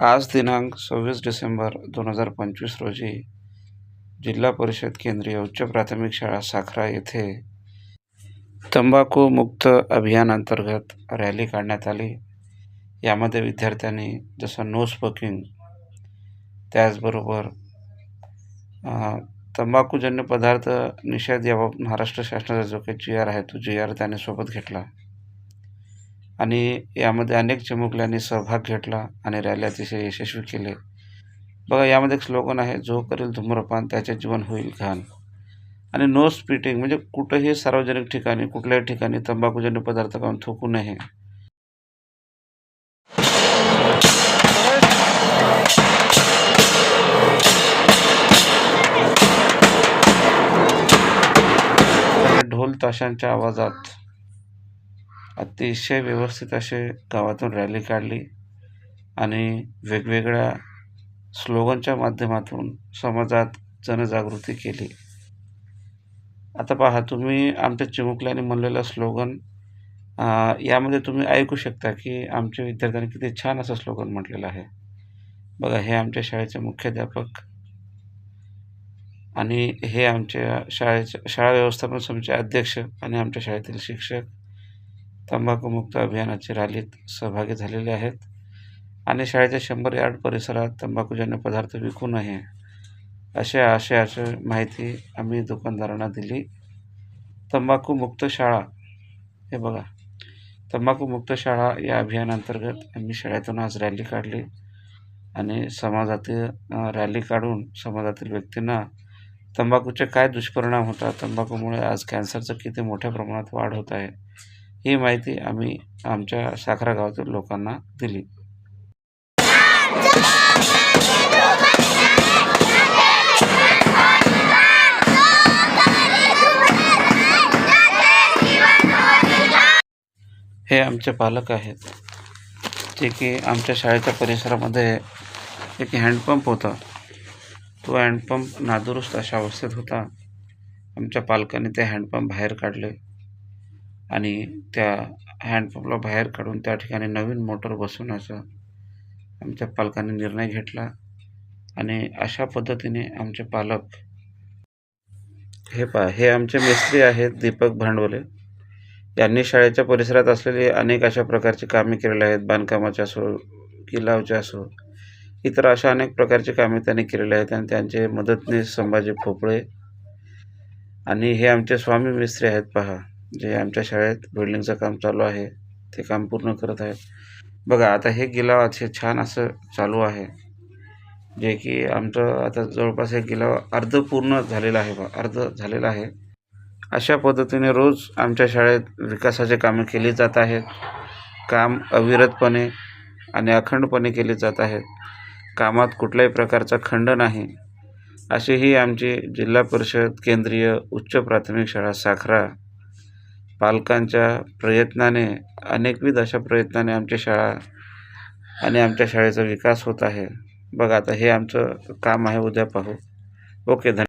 आज दिनांक 26 डिसेंबर 2025 रोजी जिल्हा परिषद केंद्रीय उच्च प्राथमिक शाळा साखरा येथे तंबाखू मुक्त अभियानांतर्गत रॅली काढण्यात आली. यामध्ये विद्यार्थ्यांनी जसं नो स्मोकिंग, त्याचबरोबर तंबाखूजन्य पदार्थ निषेध याबाबत महाराष्ट्र शासनाचा जो काही GR आहे तो GR त्याने सोबत घेतला आणि यामध्ये अनेक चिमुकल्यांनी सहभाग घेतला आणि रॅली अतिशय यशस्वी केले. बघा, यामध्ये एक स्लोगन आहे, जो करेल धूम्रपान त्याचे जीवन होईल घाण. आणि नो स्पिटिंग म्हणजे कुठेही सार्वजनिक ठिकाणी कुठल्याही ठिकाणी तंबाखूजन्य पदार्थ खाऊन थुंकू नये. ढोल ताशांच्या आवाजात अतिशय व्यवस्थित असे गावातून रॅली काढली आणि वेगवेगळ्या स्लोगनच्या माध्यमातून समाजात जनजागृती केली. आता पहा, तुम्ही आमच्या चिमुकल्याने म्हणलेलं स्लोगन यामध्ये तुम्ही ऐकू शकता की आमच्या विद्यार्थ्यांनी किती छान असं स्लोगन म्हटलेलं आहे. बघा, हे आमच्या शाळेचे मुख्याध्यापक आणि हे आमच्या शाळा व्यवस्थापन समितीचे अध्यक्ष आणि आमच्या शाळेतील शिक्षक तंबाखूमुक्त अभियानाच्या रॅलीत सहभागी झालेले आहेत आणि शाळेच्या 100 यार्ड परिसरात तंबाखूजन्य पदार्थ विकू नये अशी माहिती आम्ही दुकानदारांना दिली. तंबाखूमुक्त शाळा, हे बघा, तंबाखूमुक्त शाळा या अभियानांतर्गत आम्ही शाळेतून आज रॅली काढली आणि समाजातील रॅली काढून समाजातील व्यक्तींना तंबाखूचे काय दुष्परिणाम होतात, तंबाखूमुळे आज कॅन्सरचं किती मोठ्या प्रमाणात वाढ होत आहे, ही माहिती आम्ही आमच्या साखरा गावातील लोकांना दिली. हे आमचे पालक आहेत, जे की आमच्या शाळेच्या परिसरामध्ये एक हँडपंप होता. तो हँडपंप नादुरुस्त अशा अवस्थेत होता. आमच्या पालकांनी ते हँडपंप बाहेर काढले आणि त्या हँडपंपला बाहेर काढून त्या ठिकाणी नवीन मोटर बसवण्याचा आमच्या पालकांनी निर्णय घेतला आणि अशा पद्धतीने आमचे पालक, हे आमचे मिस्त्री आहेत दीपक भांडवले. यांनी शाळेच्या परिसरात असलेली अनेक अशा प्रकारची कामे केलेली आहेत. बांधकामाच्या असो, गिलावच्या असो, इतर अशा अनेक प्रकारची कामे त्यांनी केलेली आहेत आणि त्यांचे मदतनीस संभाजी फोपळे. आणि हे आमचे स्वामी मिस्त्री आहेत, पहा, जे आमच्या शाळेत बिल्डिंगचं काम चालू आहे ते काम पूर्ण करत आहेत. बघा, आता हे गिलाव असे छान असं चालू आहे, जे की आमचं आता जवळपास हे गिलाव अर्ध पूर्ण झालेलं आहे. अशा पद्धतीने रोज आमच्या शाळेत विकासाचे कामे केली जात आहेत. काम अविरतपणे आणि अखंडपणे केली जात आहेत. कामात कुठल्याही प्रकारचा खंड नाही. अशी ही आमची जिल्हा परिषद केंद्रीय उच्च प्राथमिक शाळा साखरा पालकांच्या प्रयत्नाने, अनेकविध अशा प्रयत्नाने आमची शाळा आणि आमच्या शाळेचा विकास होत आहे. बघा, आता हे आमचं काम आहे, उद्या पाहू. ओके, धन्यवाद.